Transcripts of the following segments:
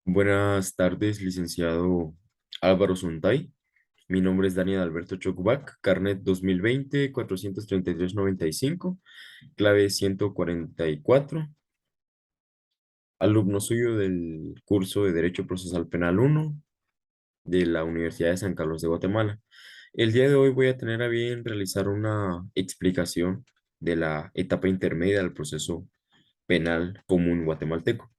Buenas tardes, licenciado Álvaro Zuntay. Mi nombre es Daniel Alberto Chocubac, carnet 2020-433-95, clave 144, alumno suyo del curso de Derecho Procesal Penal 1 de la Universidad de San Carlos de Guatemala. El día de hoy voy a tener a bien realizar una explicación de la etapa intermedia del proceso penal común guatemalteco.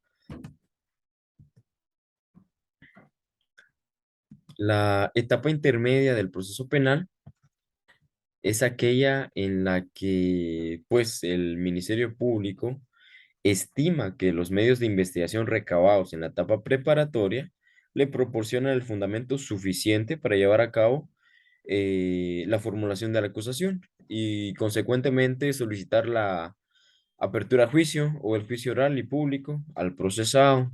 La etapa intermedia del proceso penal es aquella en la que, pues, el Ministerio Público estima que los medios de investigación recabados en la etapa preparatoria le proporcionan el fundamento suficiente para llevar a cabo la formulación de la acusación y, consecuentemente, solicitar la apertura a juicio o el juicio oral y público al procesado.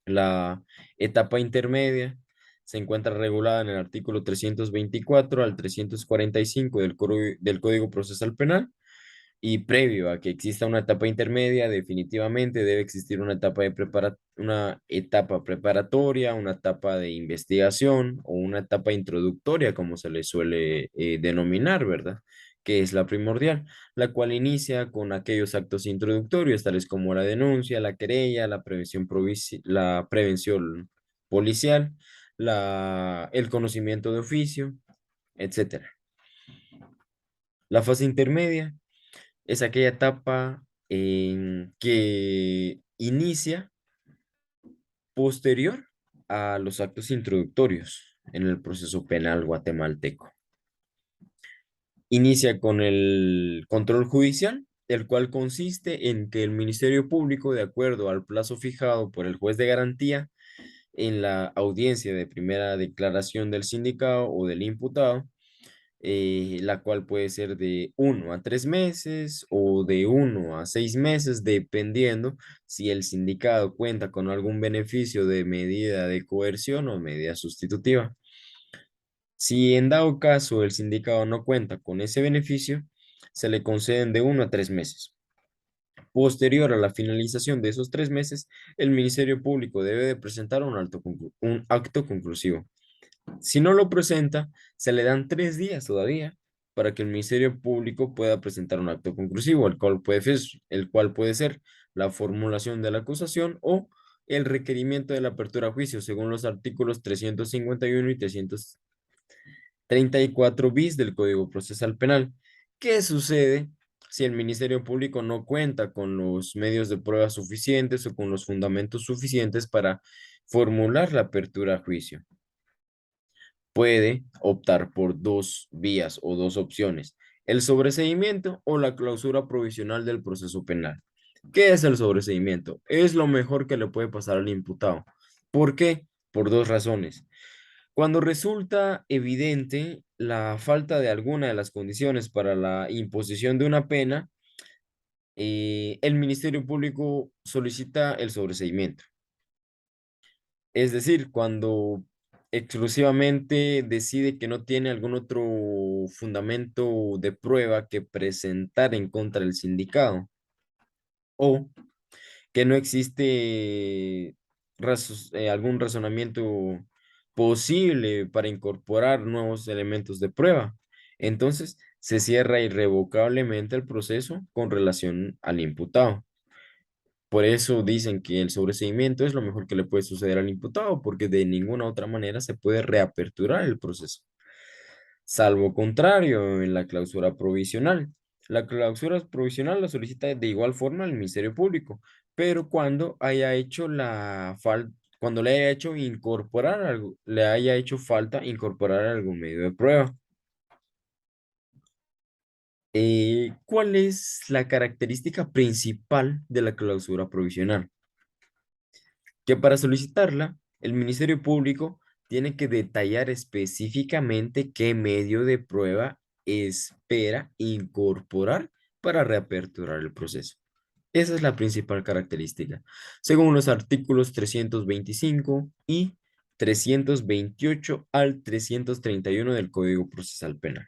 La etapa intermedia se encuentra regulada en el artículo 324 al 345 del Código Procesal Penal y previo a que exista una etapa intermedia, definitivamente debe existir una etapa preparatoria, una etapa de investigación o una etapa introductoria, como se le suele denominar, ¿verdad? Que es la primordial, la cual inicia con aquellos actos introductorios, tales como la denuncia, la querella, la prevención policial, el conocimiento de oficio, etcétera. La fase intermedia es aquella etapa en que inicia posterior a los actos introductorios en el proceso penal guatemalteco. Inicia con el control judicial, el cual consiste en que el Ministerio Público, de acuerdo al plazo fijado por el juez de garantía en la audiencia de primera declaración del sindicado o del imputado, la cual puede ser de 1 a 3 meses o de 1 a 6 meses, dependiendo si el sindicado cuenta con algún beneficio de medida de coerción o medida sustitutiva. Si en dado caso el sindicado no cuenta con ese beneficio, se le conceden de 1 a 3 meses. Posterior a la finalización de esos 3 meses, el Ministerio Público debe de presentar un acto conclusivo. Si no lo presenta, se le dan 3 días todavía para que el Ministerio Público pueda presentar un acto conclusivo, el cual puede ser la formulación de la acusación o el requerimiento de la apertura a juicio, según los artículos 351 y 334 bis del Código Procesal Penal. ¿Qué sucede si el Ministerio Público no cuenta con los medios de prueba suficientes o con los fundamentos suficientes para formular la apertura a juicio? Puede optar por dos vías o dos opciones: el sobreseimiento o la clausura provisional del proceso penal. ¿Qué es el sobreseimiento? Es lo mejor que le puede pasar al imputado. ¿Por qué? Por dos razones. Cuando resulta evidente la falta de alguna de las condiciones para la imposición de una pena, el Ministerio Público solicita el sobreseimiento. Es decir, cuando exclusivamente decide que no tiene algún otro fundamento de prueba que presentar en contra del sindicado o que no existe algún razonamiento posible para incorporar nuevos elementos de prueba. Entonces, se cierra irrevocablemente el proceso con relación al imputado. Por eso dicen que el sobreseimiento es lo mejor que le puede suceder al imputado, porque de ninguna otra manera se puede reaperturar el proceso. Salvo contrario, en la clausura provisional. La clausura provisional la solicita de igual forma el Ministerio Público, pero cuando le haya hecho incorporar algo, le haya hecho falta incorporar algún medio de prueba. ¿Cuál es la característica principal de la clausura provisional? Que para solicitarla, el Ministerio Público tiene que detallar específicamente qué medio de prueba espera incorporar para reaperturar el proceso. Esa es la principal característica, según los artículos 325 y 328 al 331 del Código Procesal Penal.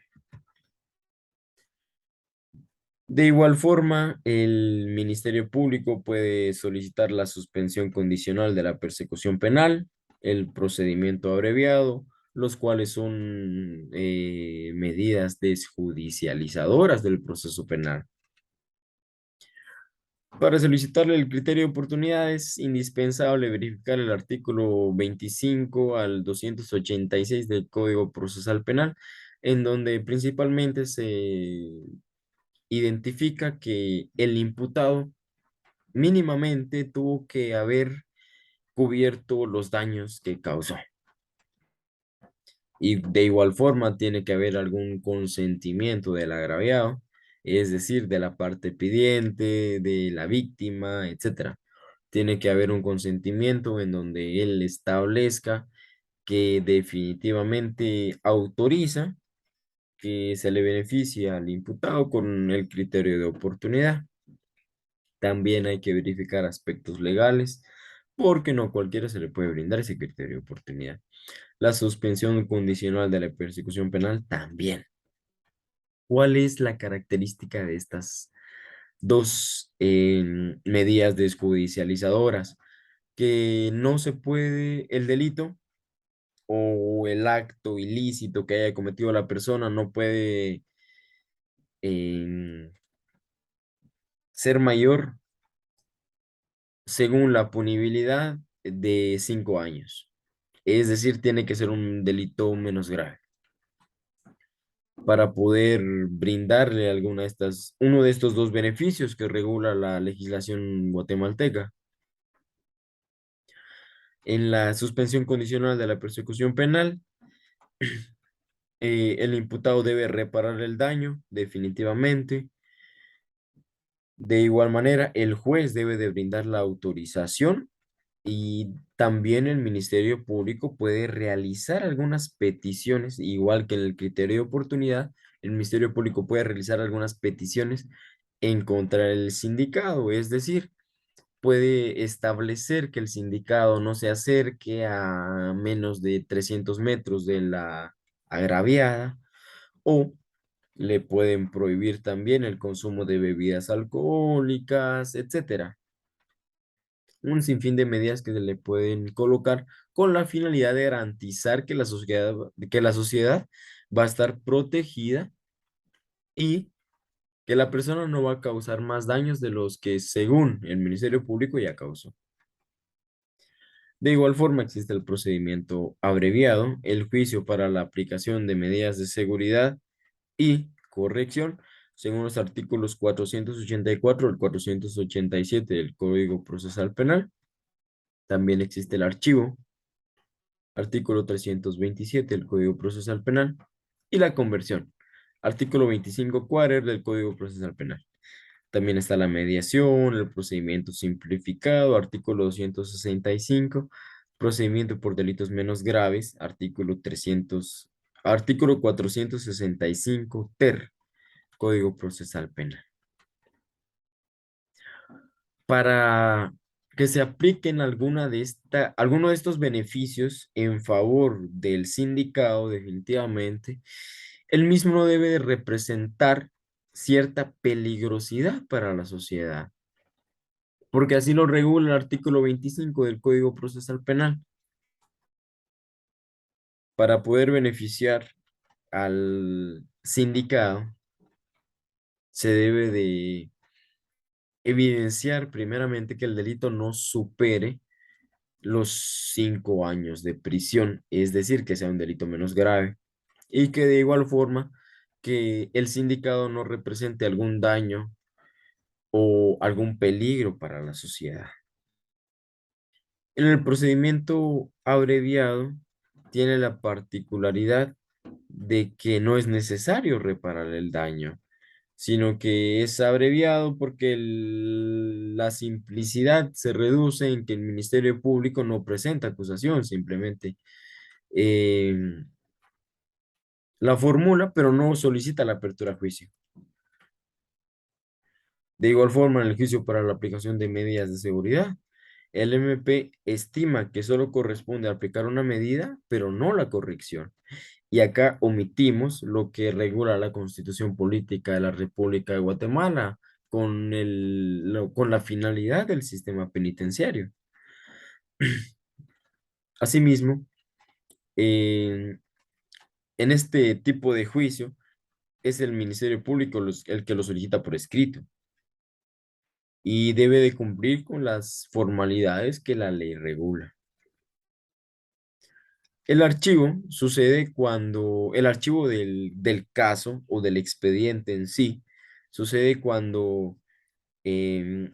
De igual forma, el Ministerio Público puede solicitar la suspensión condicional de la persecución penal, el procedimiento abreviado, los cuales son medidas desjudicializadoras del proceso penal. Para solicitarle el criterio de oportunidad es indispensable verificar el artículo 25 al 286 del Código Procesal Penal, en donde principalmente se identifica que el imputado mínimamente tuvo que haber cubierto los daños que causó. Y de igual forma tiene que haber algún consentimiento del agraviado, es decir, de la parte pidiente, de la víctima, etcétera. Tiene que haber un consentimiento en donde él establezca que definitivamente autoriza que se le beneficie al imputado con el criterio de oportunidad. También hay que verificar aspectos legales, porque no a cualquiera se le puede brindar ese criterio de oportunidad. La suspensión condicional de la persecución penal también. ¿Cuál es la característica de estas dos medidas desjudicializadoras? Que no se puede, el delito o el acto ilícito que haya cometido la persona no puede em, ser mayor según la punibilidad de 5 años. Es decir, tiene que ser un delito menos grave para poder brindarle alguna de estas, uno de estos dos beneficios que regula la legislación guatemalteca. En la suspensión condicional de la persecución penal, el imputado debe reparar el daño definitivamente. De igual manera, el juez debe de brindar la autorización y también el Ministerio Público puede realizar algunas peticiones, igual que en el criterio de oportunidad, el Ministerio Público puede realizar algunas peticiones en contra del sindicado, es decir, puede establecer que el sindicado no se acerque a menos de 300 metros de la agraviada o le pueden prohibir también el consumo de bebidas alcohólicas, etcétera. Un sinfín de medidas que se le pueden colocar con la finalidad de garantizar que la sociedad va a estar protegida y que la persona no va a causar más daños de los que según el Ministerio Público ya causó. De igual forma existe el procedimiento abreviado, el juicio para la aplicación de medidas de seguridad y corrección, según los artículos 484 al 487 del Código Procesal Penal. También existe el archivo, artículo 327 del Código Procesal Penal, y la conversión, artículo 25 quater del Código Procesal Penal. También está la mediación, el procedimiento simplificado, artículo 265, procedimiento por delitos menos graves, artículo 465 ter, Código Procesal Penal. Para que se apliquen alguno de estos beneficios en favor del sindicado, definitivamente, el mismo no debe de representar cierta peligrosidad para la sociedad, porque así lo regula el artículo 25 del Código Procesal Penal. Para poder beneficiar al sindicado, se debe de evidenciar primeramente que el delito no supere los 5 años de prisión, es decir, que sea un delito menos grave y que de igual forma que el sindicado no represente algún daño o algún peligro para la sociedad. En el procedimiento abreviado tiene la particularidad de que no es necesario reparar el daño, sino que es abreviado porque la simplicidad se reduce en que el Ministerio Público no presenta acusación, simplemente eh, la formula, pero no solicita la apertura a juicio. De igual forma, en el juicio para la aplicación de medidas de seguridad, El MP estima que solo corresponde aplicar una medida, pero no la corrección. Y acá omitimos lo que regula la Constitución Política de la República de Guatemala con la finalidad del sistema penitenciario. Asimismo, en, en este tipo de juicio es el Ministerio Público el que lo solicita por escrito y debe de cumplir con las formalidades que la ley regula. El archivo del caso o del expediente en sí sucede cuando em,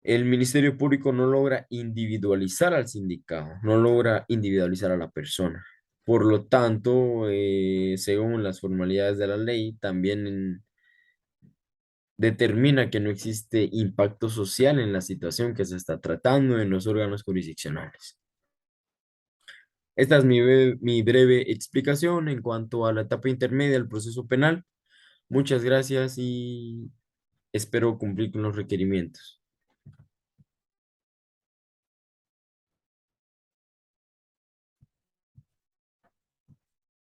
el Ministerio Público no logra individualizar al sindicado, no logra individualizar a la persona. Por lo tanto, según las formalidades de la ley, también determina que no existe impacto social en la situación que se está tratando en los órganos jurisdiccionales. Esta es mi breve explicación en cuanto a la etapa intermedia del proceso penal. Muchas gracias y espero cumplir con los requerimientos.